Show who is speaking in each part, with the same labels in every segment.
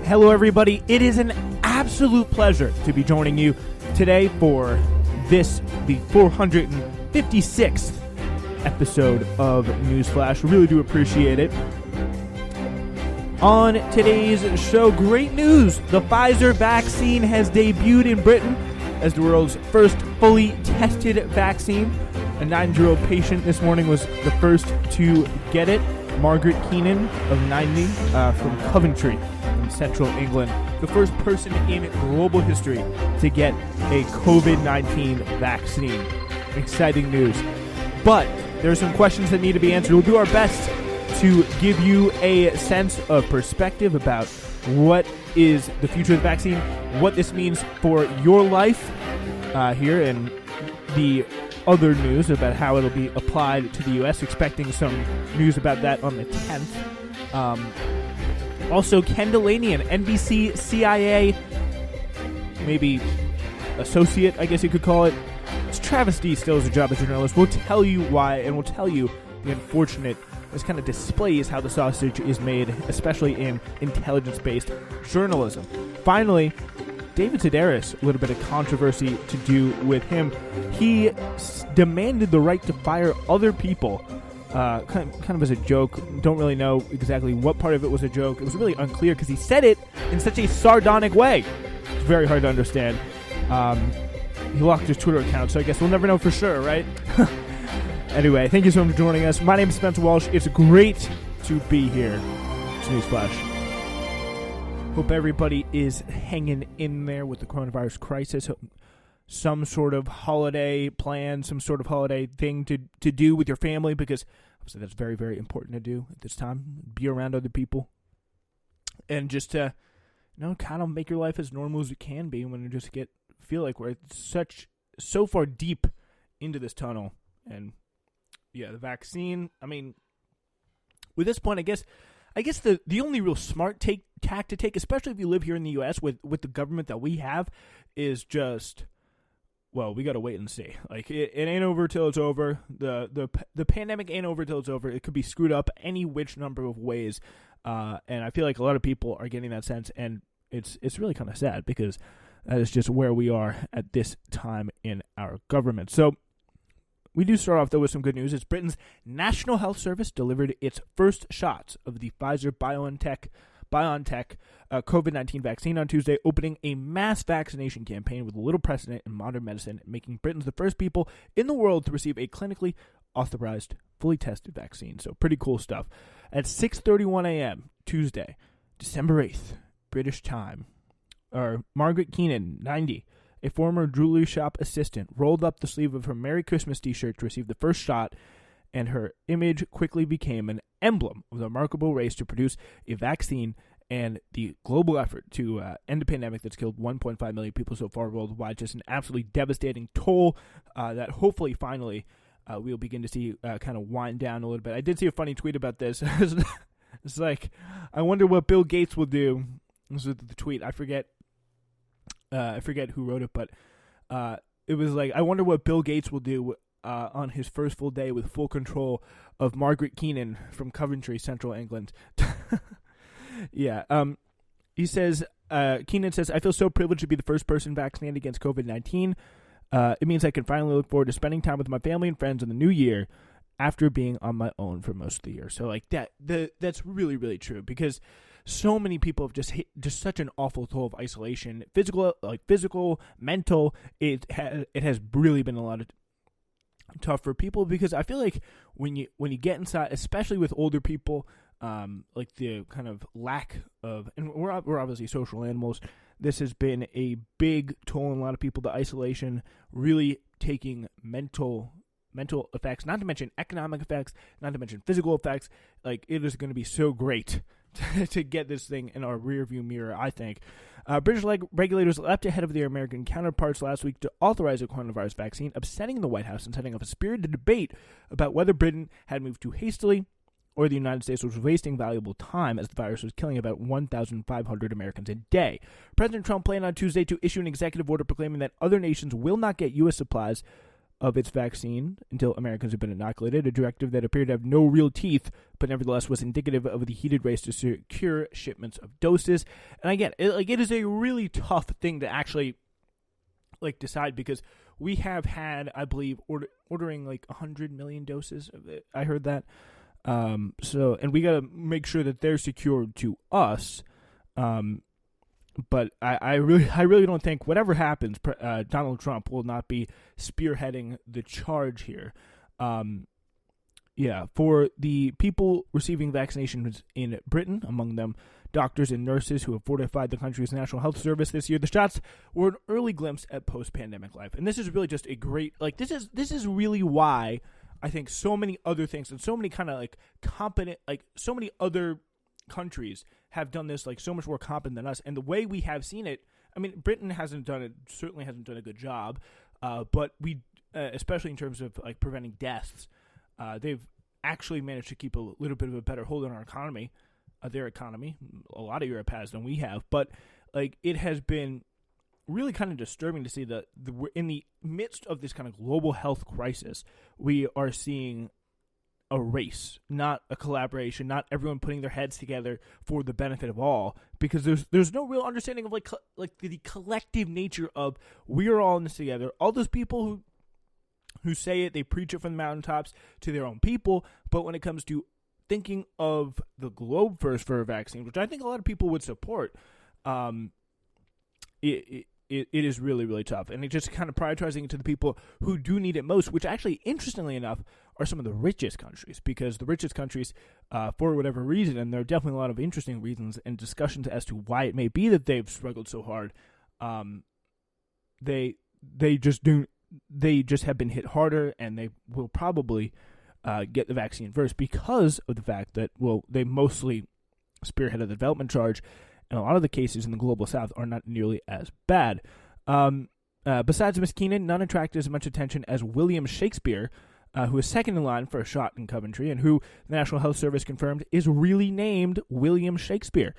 Speaker 1: Hello, everybody. It is an absolute pleasure to be joining you today for this, the 456th episode of Newsflash. We really do appreciate it. On today's show, great news. The Pfizer vaccine has debuted in Britain as the world's first fully tested vaccine. A 9-year-old patient this morning was the first to get it. Margaret Keenan of 90 from Coventry in central England. The first person in global history to get a COVID-19 vaccine. Exciting news. But there are some questions that need to be answered. We'll do our best to give you a sense of perspective about what is the future of the vaccine, what this means for your life here, and the other news about how it'll be applied to the U.S. Expecting some news about that on the 10th. Also, Ken Delaney, an NBC CIA, maybe associate, I guess you could call it. It's travesty still as a job as a journalist. We'll tell you why, and we'll tell you the unfortunate. This kind of displays how the sausage is made, especially in intelligence-based journalism. Finally, David Sedaris, a little bit of controversy to do with him. He demanded the right to fire other people, kind of as a joke. Don't really know exactly what part of it was a joke. It was really unclear because he said it in such a sardonic way. It's very hard to understand. He locked his Twitter account, so I guess we'll never know for sure, right? Anyway, thank you so much for joining us. My name is Spencer Walsh. It's great to be here. It's Newsflash. Hope everybody is hanging in there with the coronavirus crisis. Some sort of holiday plan, some sort of holiday thing to do with your family, because obviously that's very, very important to do at this time. Be around other people. And just to, kind of make your life as normal as it can be when you just feel like we're so far deep into this tunnel. And yeah, the vaccine, with this point, I guess the only real smart tack to take, especially if you live here in the U.S. with the government that we have, is just, we got to wait and see. Like, it ain't over till it's over. The pandemic ain't over till it's over. It could be screwed up any which number of ways. And I feel like a lot of people are getting that sense, and it's really kind of sad because that is just where we are at this time in our government. So, we do start off, though, with some good news. It's Britain's National Health Service delivered its first shots of the Pfizer-BioNTech COVID-19 vaccine on Tuesday, opening a mass vaccination campaign with little precedent in modern medicine, making Britons the first people in the world to receive a clinically authorized, fully tested vaccine. So pretty cool stuff. At 6:31 a.m. Tuesday, December 8th, British time, Margaret Keenan, 90, a former jewelry shop assistant, rolled up the sleeve of her Merry Christmas t-shirt to receive the first shot, and her image quickly became an emblem of the remarkable race to produce a vaccine and the global effort to end a pandemic that's killed 1.5 million people so far worldwide. Just an absolutely devastating toll that hopefully finally we'll begin to see kind of wind down a little bit. I did see a funny tweet about this. It's like, I wonder what Bill Gates will do. This was the tweet. I forget who wrote it, but it was like, I wonder what Bill Gates will do on his first full day with full control of Margaret Keenan from Coventry, central England. Yeah. He says, Keenan says, I feel so privileged to be the first person vaccinated against COVID-19. It means I can finally look forward to spending time with my family and friends in the new year after being on my own for most of the year. So like that's really, really true, because so many people have just hit just such an awful toll of isolation, physical, mental. It has really been a lot of tough for people, because I feel like when you get inside, especially with older people, like the kind of lack of, and we're obviously social animals. This has been a big toll on a lot of people. The isolation really taking mental effects, not to mention economic effects, not to mention physical effects. Like, it is going to be so great to get this thing in our rearview mirror, I think. British regulators leapt ahead of their American counterparts last week to authorize a coronavirus vaccine, upsetting the White House and setting up a spirited debate about whether Britain had moved too hastily or the United States was wasting valuable time as the virus was killing about 1,500 Americans a day. President Trump planned on Tuesday to issue an executive order proclaiming that other nations will not get U.S. supplies of its vaccine until Americans have been inoculated, a directive that appeared to have no real teeth, but nevertheless was indicative of the heated race to secure shipments of doses. And again, it is a really tough thing to actually decide, because we have had, I believe, ordering 100 million doses of it. I heard that. And we got to make sure that they're secured to us. But I really don't think, whatever happens, Donald Trump will not be spearheading the charge here. For the people receiving vaccinations in Britain, among them doctors and nurses who have fortified the country's national health service this year, the shots were an early glimpse at post-pandemic life. And this is really just a great, this is really why I think so many other things and so many kind of competent, so many other countries have done this so much more competent than us. And the way we have seen it, I mean, Britain certainly hasn't done a good job, but we, especially in terms of preventing deaths, they've actually managed to keep a little bit of a better hold on our economy, their economy. A lot of Europe has than we have, but it has been really kind of disturbing to see that in the midst of this kind of global health crisis, we are seeing a race, not a collaboration, not everyone putting their heads together for the benefit of all, because there's no real understanding of the collective nature of, we are all in this together. All those people who say it, they preach it from the mountaintops to their own people, but when it comes to thinking of the globe first for a vaccine, which I think a lot of people would support, it is really, really tough. And it just kind of prioritizing it to the people who do need it most, which actually, interestingly enough, are some of the richest countries, because the richest countries, for whatever reason, and there are definitely a lot of interesting reasons and discussions as to why it may be that they've struggled so hard, they just have been hit harder, and they will probably get the vaccine first because of the fact that, they mostly spearheaded the development charge, and a lot of the cases in the global south are not nearly as bad. Besides Miss Keenan, none attracted as much attention as William Shakespeare, who is second in line for a shot in Coventry, and who the National Health Service confirmed is really named William Shakespeare.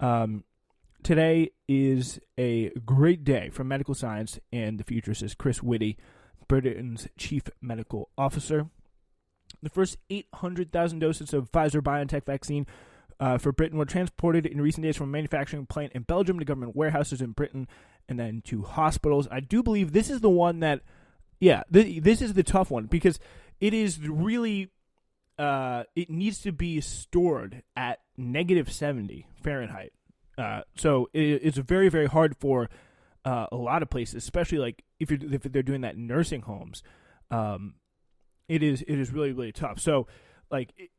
Speaker 1: Today is a great day for medical science and the future, says Chris Whitty, Britain's chief medical officer. The first 800,000 doses of Pfizer-BioNTech vaccine for Britain were transported in recent days from a manufacturing plant in Belgium to government warehouses in Britain and then to hospitals. I do believe this is the one that, this is the tough one, because it is really, it needs to be stored at -70 Fahrenheit. So it's very, very hard for a lot of places, especially if they're doing that in nursing homes. It is really, really tough. So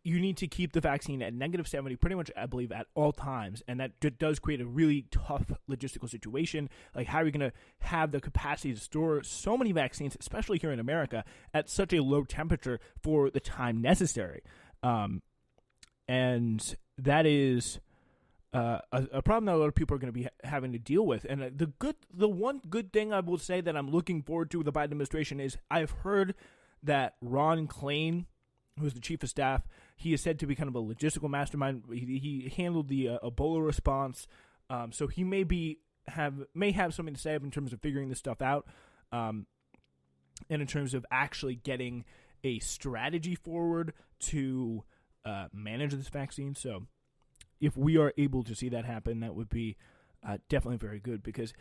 Speaker 1: you need to keep the vaccine at -70 pretty much, I believe, at all times, and that does create a really tough logistical situation. How are you going to have the capacity to store so many vaccines, especially here in America, at such a low temperature for the time necessary? And that is a problem that a lot of people are going to be having to deal with. And the one good thing I will say that I'm looking forward to with the Biden administration is I've heard that Ron Klain, who's the chief of staff, he is said to be kind of a logistical mastermind. He handled the Ebola response, so he may have something to say in terms of figuring this stuff out, and in terms of actually getting a strategy forward to manage this vaccine. So if we are able to see that happen, that would be definitely very good, because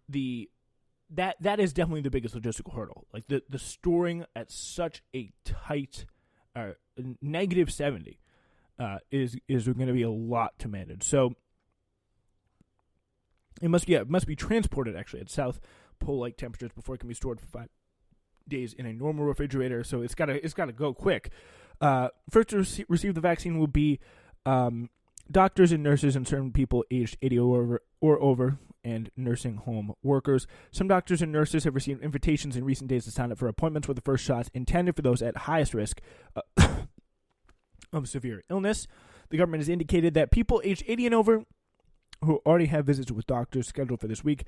Speaker 1: that is definitely the biggest logistical hurdle. The storing at such a tight -70 is going to be a lot to manage. So it must be transported actually at South Pole-like temperatures before it can be stored for 5 days in a normal refrigerator. So it's got to go quick. First to receive the vaccine will be doctors and nurses and certain people aged 80 or over, and nursing home workers. Some doctors and nurses have received invitations in recent days to sign up for appointments with the first shots intended for those at highest risk of severe illness. The government has indicated that people aged 80 and over who already have visits with doctors scheduled for this week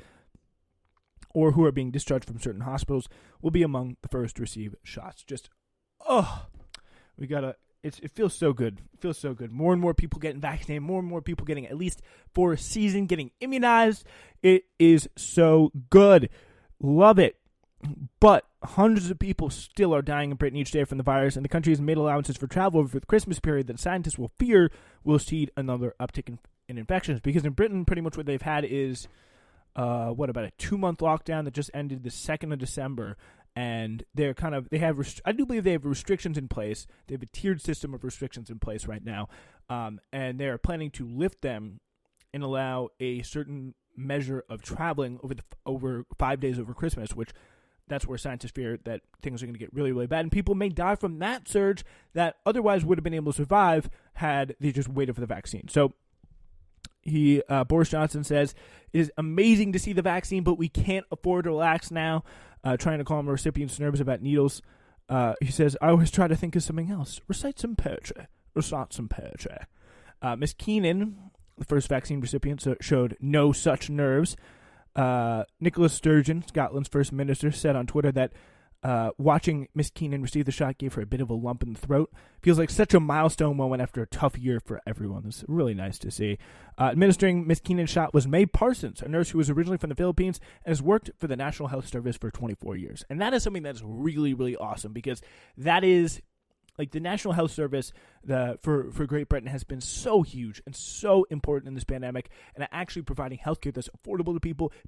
Speaker 1: or who are being discharged from certain hospitals will be among the first to receive shots. It feels so good. It feels so good. More and more people getting vaccinated, more and more people getting at least for a season, getting immunized. It is so good. Love it. But hundreds of people still are dying in Britain each day from the virus, and the country has made allowances for travel over the Christmas period that scientists will fear will see another uptick in infections. Because in Britain, pretty much what they've had is, about a 2-month lockdown that just ended the 2nd of December, and I do believe they have restrictions in place. They have a tiered system of restrictions in place right now, and they're planning to lift them and allow a certain measure of traveling over 5 days over Christmas, which that's where scientists fear that things are going to get really, really bad, and people may die from that surge that otherwise would have been able to survive had they just waited for the vaccine. So Boris Johnson says, "It is amazing to see the vaccine, but we can't afford to relax now," trying to calm recipients' nerves about needles. He says, "I always try to think of something else. Recite some poetry. Miss Keenan, the first vaccine recipient, showed no such nerves. Nicola Sturgeon, Scotland's first minister, said on Twitter that watching Miss Keenan receive the shot gave her a bit of a lump in the throat. Feels like such a milestone moment after a tough year for everyone. It's really nice to see." Administering Miss Keenan's shot was May Parsons, a nurse who was originally from the Philippines and has worked for the National Health Service for 24 years. And that is something that's really, really awesome, because that is, like, the National Health Service for Great Britain has been so huge and so important in this pandemic, and actually providing healthcare that's affordable to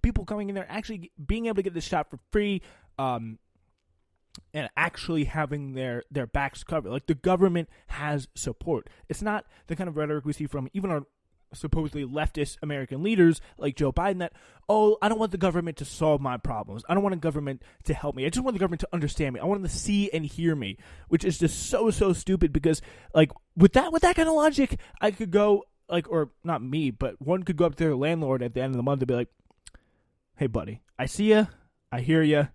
Speaker 1: people coming in there, actually being able to get this shot for free, and actually having their backs covered. Like, the government has support. It's not the kind of rhetoric we see from even our supposedly leftist American leaders like Joe Biden that, I don't want the government to solve my problems. I don't want the government to help me. I just want the government to understand me. I want them to see and hear me, which is just so stupid, because, like, with that kind of logic, I could go, like, or not me, but one could go up to their landlord at the end of the month and be like, "Hey, buddy, I see ya, I hear ya,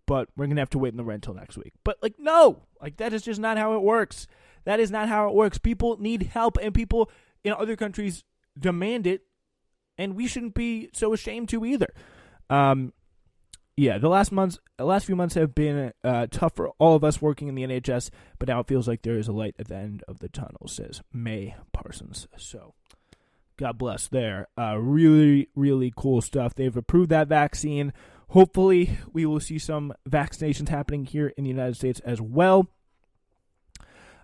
Speaker 1: but we're going to have to wait in the rent till next week." But, like, no, like, that is just not how it works. That is not how it works. People need help, and people in other countries demand it, and we shouldn't be so ashamed to either. The last few months have been tough for all of us working in the NHS, but now it feels like there is a light at the end of the tunnel, says May Parsons. So, God bless there. Really, really cool stuff. They've approved that vaccine. Hopefully, we will see some vaccinations happening here in the United States as well.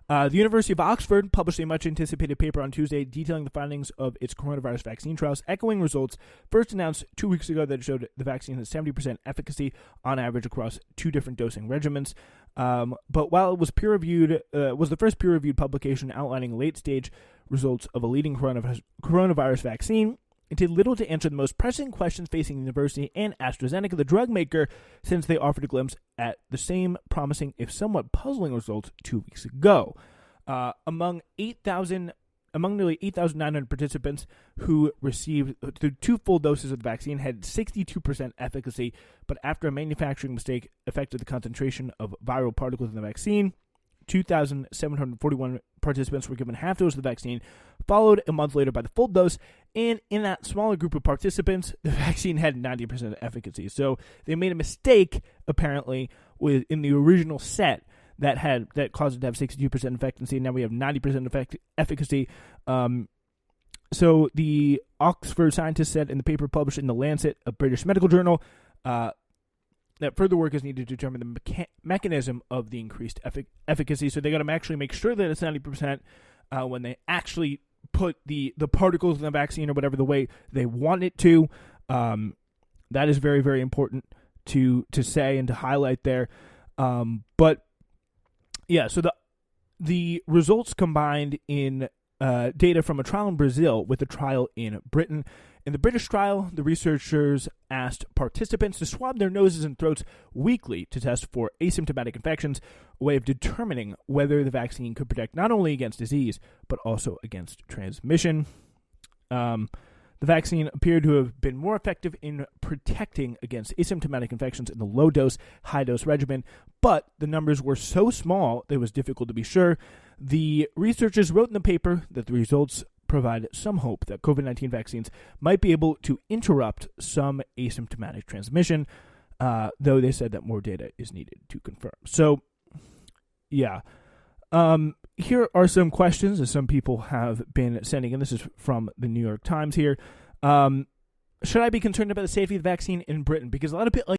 Speaker 1: The University of Oxford published a much-anticipated paper on Tuesday detailing the findings of its coronavirus vaccine trials, echoing results first announced 2 weeks ago that showed the vaccine has 70% efficacy on average across 2 different dosing regimens. But while it was peer-reviewed, was the first peer-reviewed publication outlining late-stage results of a leading coronavirus vaccine, it did little to answer the most pressing questions facing the university and AstraZeneca, the drug maker, since they offered a glimpse at the same promising, if somewhat puzzling, results 2 weeks ago. Among nearly 8,900 participants who received the 2 full doses of the vaccine had 62% efficacy, but after a manufacturing mistake affected the concentration of viral particles in the vaccine, 2,741 participants were given half dose of the vaccine, followed a month later by the full dose, and in that smaller group of participants, the vaccine had 90% efficacy. So they made a mistake, apparently, in the original set that caused it to have 62% efficacy, and now we have 90% efficacy. So the Oxford scientists said in the paper published in The Lancet, a British medical journal, that further work is needed to determine the mechanism of the increased efficacy. So they got to actually make sure that it's 90% when they actually put the particles in the vaccine or whatever the way they want it to. That is very, very important to say and to highlight there. But yeah, so the results combined in data from a trial in Brazil with a trial in Britain. In the British trial, the researchers asked participants to swab their noses and throats weekly to test for asymptomatic infections, a way of determining whether the vaccine could protect not only against disease, but also against transmission. The vaccine appeared to have been more effective in protecting against asymptomatic infections in the low-dose, high-dose regimen, but the numbers were so small that it was difficult to be sure. The researchers wrote in the paper that the results provide some hope that COVID-19 vaccines might be able to interrupt some asymptomatic transmission, though they said that more data is needed to confirm. So, yeah. Here are some questions that some people have been sending, and this is from the New York Times here. Should I be concerned about the safety of the vaccine in Britain? Because a lot of people,